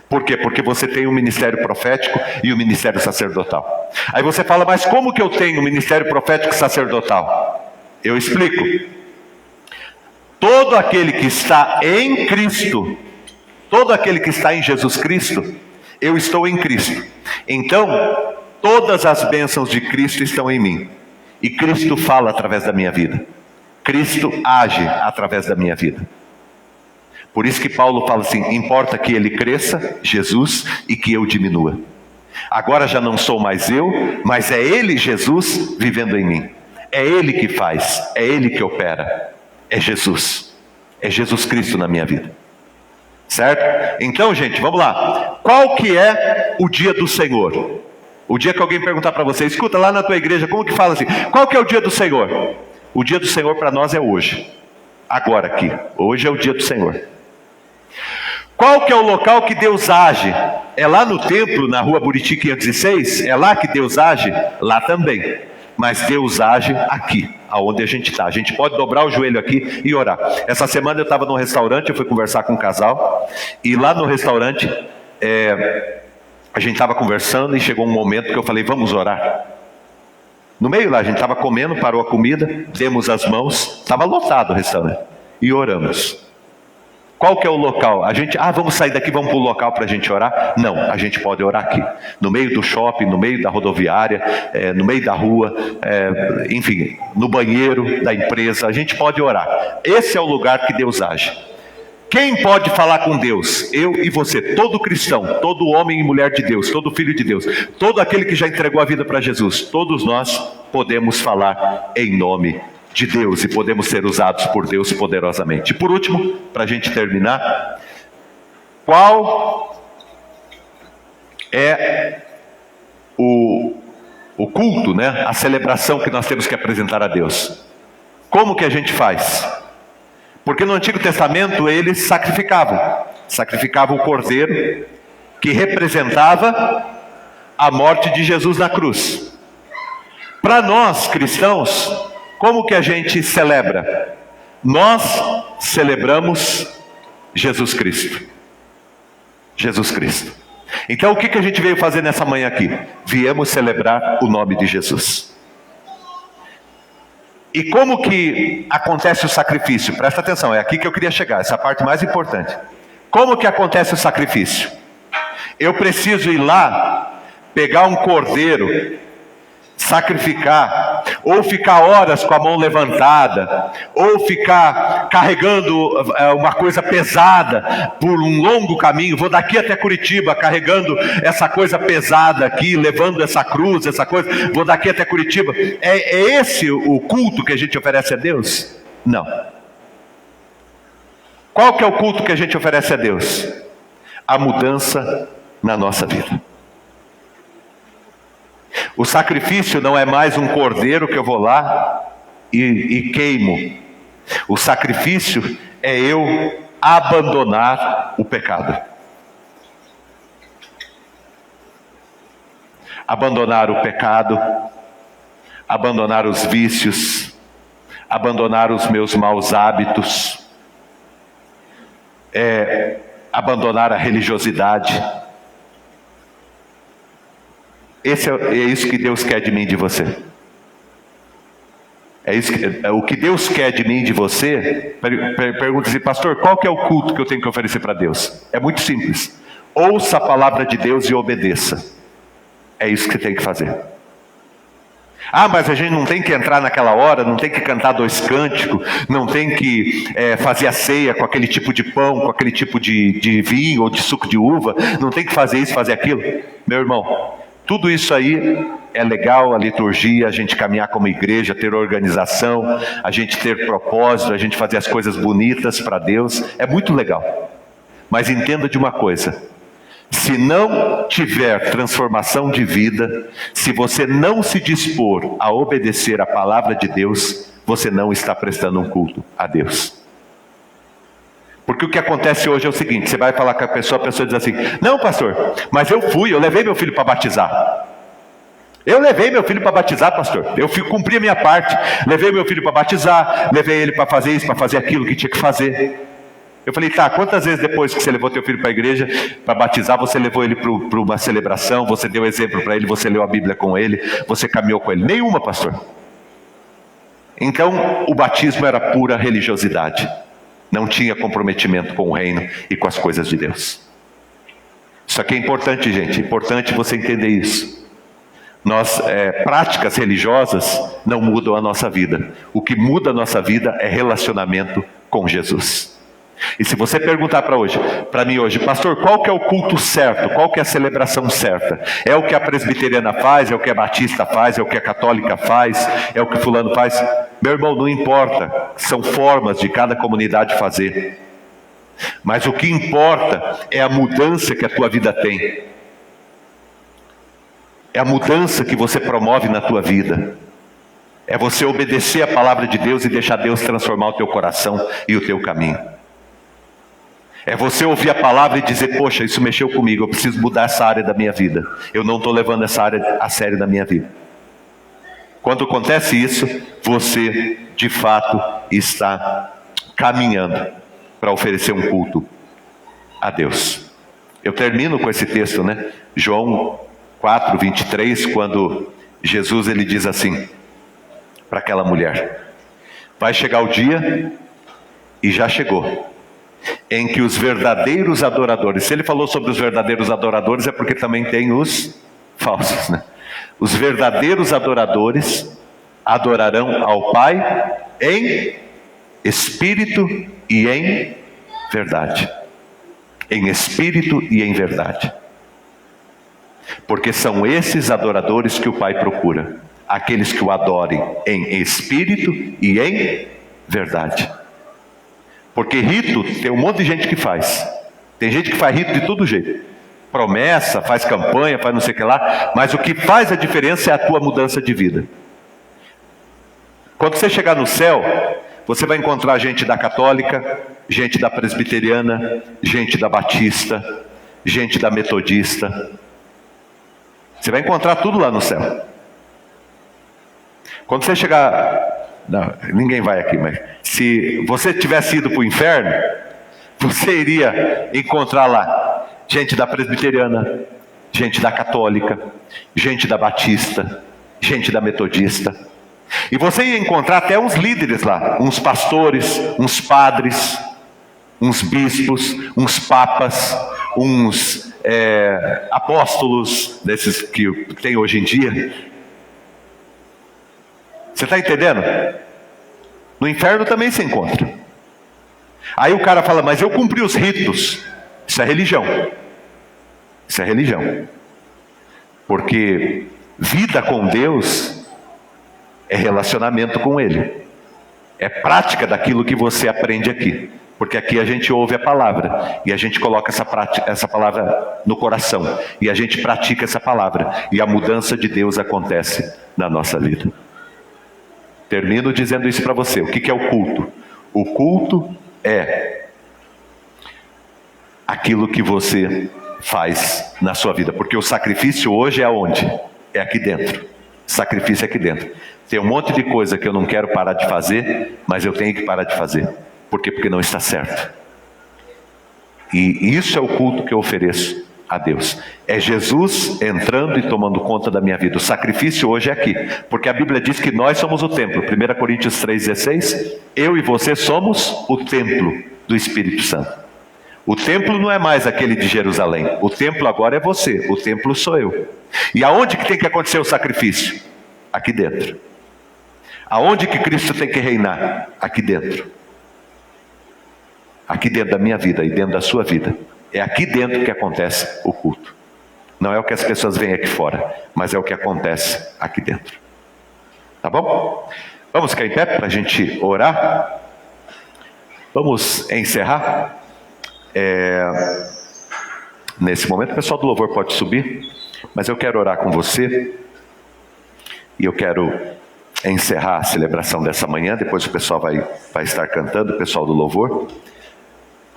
Por quê? Porque você tem o ministério profético e o ministério sacerdotal. Aí você fala: mas como que eu tenho o ministério profético e sacerdotal? Eu explico. Todo aquele que está em Cristo, todo aquele que está em Jesus Cristo, eu estou em Cristo. Então, todas as bênçãos de Cristo estão em mim. E Cristo fala através da minha vida. Cristo age através da minha vida. Por isso que Paulo fala assim: importa que ele cresça, Jesus, e que eu diminua. Agora já não sou mais eu, mas é ele, Jesus, vivendo em mim. É ele que faz, é ele que opera. É Jesus. É Jesus Cristo na minha vida. Certo? Então, gente, vamos lá. Qual que é o dia do Senhor? O dia que alguém perguntar para você: escuta, lá na tua igreja, como que fala assim? Qual que é o dia do Senhor? O dia do Senhor para nós é hoje. Agora aqui. Hoje é o dia do Senhor. Qual que é o local que Deus age? É lá no templo, na rua Buriti 506? É lá que Deus age? Lá também. Mas Deus age aqui, aonde a gente está. A gente pode dobrar o joelho aqui e orar. Essa semana eu estava num restaurante, eu fui conversar com um casal. E lá no restaurante, a gente estava conversando e chegou um momento que eu falei: vamos orar. No meio lá, a gente estava comendo, parou a comida, demos as mãos, estava lotado o restaurante. E oramos. Qual que é o local? A gente, vamos sair daqui, vamos para o local para a gente orar? Não, a gente pode orar aqui. No meio do shopping, no meio da rodoviária, no meio da rua, enfim, no banheiro da empresa, a gente pode orar. Esse é o lugar que Deus age. Quem pode falar com Deus? Eu e você, todo cristão, todo homem e mulher de Deus, todo filho de Deus, todo aquele que já entregou a vida para Jesus, todos nós podemos falar em nome de Deus e podemos ser usados por Deus poderosamente. E por último, para a gente terminar, qual é o culto, né? A celebração que nós temos que apresentar a Deus? Como que a gente faz? Porque no Antigo Testamento eles sacrificavam o cordeiro que representava a morte de Jesus na cruz. Para nós cristãos, como que a gente celebra? Nós celebramos Jesus Cristo. Jesus Cristo. Então o que a gente veio fazer nessa manhã aqui? Viemos celebrar o nome de Jesus. E como que acontece o sacrifício? Presta atenção, é aqui que eu queria chegar, essa parte mais importante. Como que acontece o sacrifício? Eu preciso ir lá, pegar um cordeiro, sacrificar, ou ficar horas com a mão levantada, ou ficar carregando uma coisa pesada por um longo caminho. Vou daqui até Curitiba carregando essa coisa pesada aqui, levando essa cruz, essa coisa, vou daqui até Curitiba. É esse o culto que a gente oferece a Deus? Não. Qual que é o culto que a gente oferece a Deus? A mudança na nossa vida. O sacrifício não é mais um cordeiro que eu vou lá e queimo. O sacrifício é eu abandonar o pecado. Abandonar o pecado, abandonar os vícios, abandonar os meus maus hábitos, abandonar a religiosidade. É isso que Deus quer de mim e de você. O que Deus quer de mim e de você. Pergunta assim: pastor, qual que é o culto que eu tenho que oferecer para Deus? É muito simples. Ouça a palavra de Deus e obedeça. É isso que você tem que fazer. Mas a gente não tem que entrar naquela hora, não tem que cantar 2 cânticos, não tem que fazer a ceia com aquele tipo de pão, com aquele tipo de vinho ou de suco de uva, não tem que fazer isso, fazer aquilo. Meu irmão, tudo isso aí é legal, a liturgia, a gente caminhar como igreja, ter organização, a gente ter propósito, a gente fazer as coisas bonitas para Deus, é muito legal. Mas entenda de uma coisa: se não tiver transformação de vida, se você não se dispor a obedecer a palavra de Deus, você não está prestando um culto a Deus. Porque o que acontece hoje é o seguinte: você vai falar com a pessoa diz assim: não, pastor, mas eu levei meu filho para batizar. Eu levei meu filho para batizar, pastor. Eu cumpri a minha parte. Levei meu filho para batizar, levei ele para fazer isso, para fazer aquilo que tinha que fazer. Eu falei, tá, quantas vezes depois que você levou teu filho para a igreja para batizar, você levou ele para uma celebração, você deu exemplo para ele, você leu a Bíblia com ele, você caminhou com ele? Nenhuma, pastor. Então, o batismo era pura religiosidade. Não tinha comprometimento com o reino e com as coisas de Deus. Isso aqui é importante, gente. É importante você entender isso. Práticas religiosas não mudam a nossa vida. O que muda a nossa vida é relacionamento com Jesus. E se você perguntar para mim hoje, pastor, qual que é o culto certo? Qual que é a celebração certa? É o que a presbiteriana faz? É o que a batista faz? É o que a católica faz? É o que fulano faz? Meu irmão, não importa. São formas de cada comunidade fazer. Mas o que importa é a mudança que a tua vida tem. É a mudança que você promove na tua vida. É você obedecer a palavra de Deus e deixar Deus transformar o teu coração e o teu caminho. É você ouvir a palavra e dizer, poxa, isso mexeu comigo, eu preciso mudar essa área da minha vida. Eu não estou levando essa área a sério na minha vida. Quando acontece isso, você de fato está caminhando para oferecer um culto a Deus. Eu termino com esse texto, né? João 4:23, quando Jesus ele diz assim para aquela mulher: vai chegar o dia, e já chegou, em que os verdadeiros adoradores, se ele falou sobre os verdadeiros adoradores, é porque também tem os falsos, né? Os verdadeiros adoradores adorarão ao Pai em espírito e em verdade. Em espírito e em verdade. Porque são esses adoradores que o Pai procura. Aqueles que o adorem em espírito e em verdade. Porque rito, tem um monte de gente que faz. Tem gente que faz rito de todo jeito. Promessa, faz campanha, faz não sei o que lá. Mas o que faz a diferença é a tua mudança de vida. Quando você chegar no céu, você vai encontrar gente da católica, gente da presbiteriana, gente da batista, gente da metodista. Você vai encontrar tudo lá no céu. Quando você chegar... Não, ninguém vai aqui, mas se você tivesse ido para o inferno, você iria encontrar lá gente da presbiteriana, gente da católica, gente da batista, gente da metodista. E você ia encontrar até uns líderes lá, uns pastores, uns padres, uns bispos, uns papas, uns apóstolos, desses que tem hoje em dia. Você está entendendo? No inferno também se encontra. Aí o cara fala, mas eu cumpri os ritos. Isso é religião. Isso é religião. Porque vida com Deus é relacionamento com Ele. É prática daquilo que você aprende aqui. Porque aqui a gente ouve a palavra. E a gente coloca essa palavra no coração. E a gente pratica essa palavra. E a mudança de Deus acontece na nossa vida. Termino dizendo isso para você. O que é o culto? O culto é aquilo que você faz na sua vida. Porque o sacrifício hoje é aonde? É aqui dentro. Sacrifício é aqui dentro. Tem um monte de coisa que eu não quero parar de fazer, mas eu tenho que parar de fazer. Por quê? Porque não está certo. E isso é o culto que eu ofereço a Deus. É Jesus entrando e tomando conta da minha vida. O sacrifício hoje é aqui. Porque a Bíblia diz que nós somos o templo. 1 Coríntios 3,16. Eu e você somos o templo do Espírito Santo. O templo não é mais aquele de Jerusalém. O templo agora é você. O templo sou eu. E aonde que tem que acontecer o sacrifício? Aqui dentro. Aonde que Cristo tem que reinar? Aqui dentro. Aqui dentro da minha vida e dentro da sua vida. É aqui dentro que acontece o culto. Não é o que as pessoas veem aqui fora, mas é o que acontece aqui dentro. Tá bom? Vamos ficar em pé para a gente orar? Vamos encerrar? Nesse momento, o pessoal do louvor pode subir, mas eu quero orar com você. E eu quero encerrar a celebração dessa manhã. Depois o pessoal vai estar cantando, o pessoal do louvor.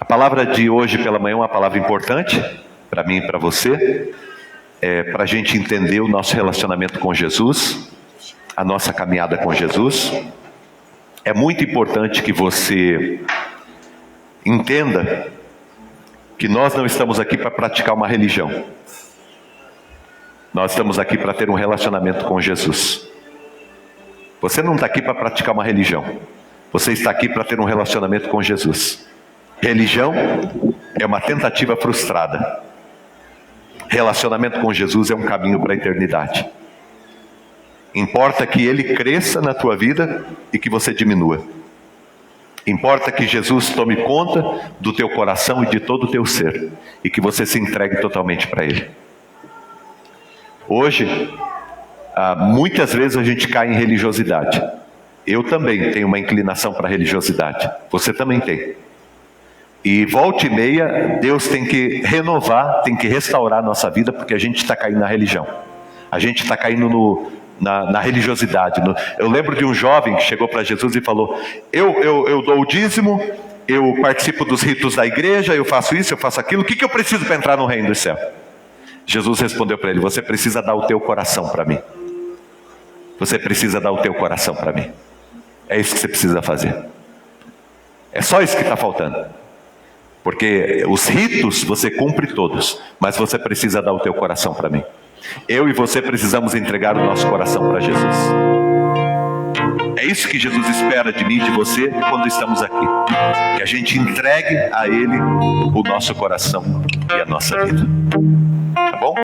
A palavra de hoje pela manhã é uma palavra importante para mim e para você. para a gente entender o nosso relacionamento com Jesus, a nossa caminhada com Jesus. É muito importante que você entenda que nós não estamos aqui para praticar uma religião. Nós estamos aqui para ter um relacionamento com Jesus. Você não está aqui para praticar uma religião. Você está aqui para ter um relacionamento com Jesus. Religião é uma tentativa frustrada. Relacionamento com Jesus é um caminho para a eternidade. Importa que Ele cresça na tua vida e que você diminua. Importa que Jesus tome conta do teu coração e de todo o teu ser, e que você se entregue totalmente para Ele. Hoje, muitas vezes a gente cai em religiosidade. Eu também tenho uma inclinação para a religiosidade. Você também tem. E volta e meia, Deus tem que renovar, tem que restaurar a nossa vida, porque a gente está caindo na religião. A gente está caindo na religiosidade. Eu lembro de um jovem que chegou para Jesus e falou: eu dou o dízimo, eu participo dos ritos da igreja, eu faço isso, eu faço aquilo, o que eu preciso para entrar no reino do céu? Jesus respondeu para ele: você precisa dar o teu coração para mim. Você precisa dar o teu coração para mim. É isso que você precisa fazer. É só isso que está faltando. Porque os ritos você cumpre todos, mas você precisa dar o teu coração para mim. Eu e você precisamos entregar o nosso coração para Jesus. É isso que Jesus espera de mim e de você quando estamos aqui. Que a gente entregue a Ele o nosso coração e a nossa vida. Tá bom?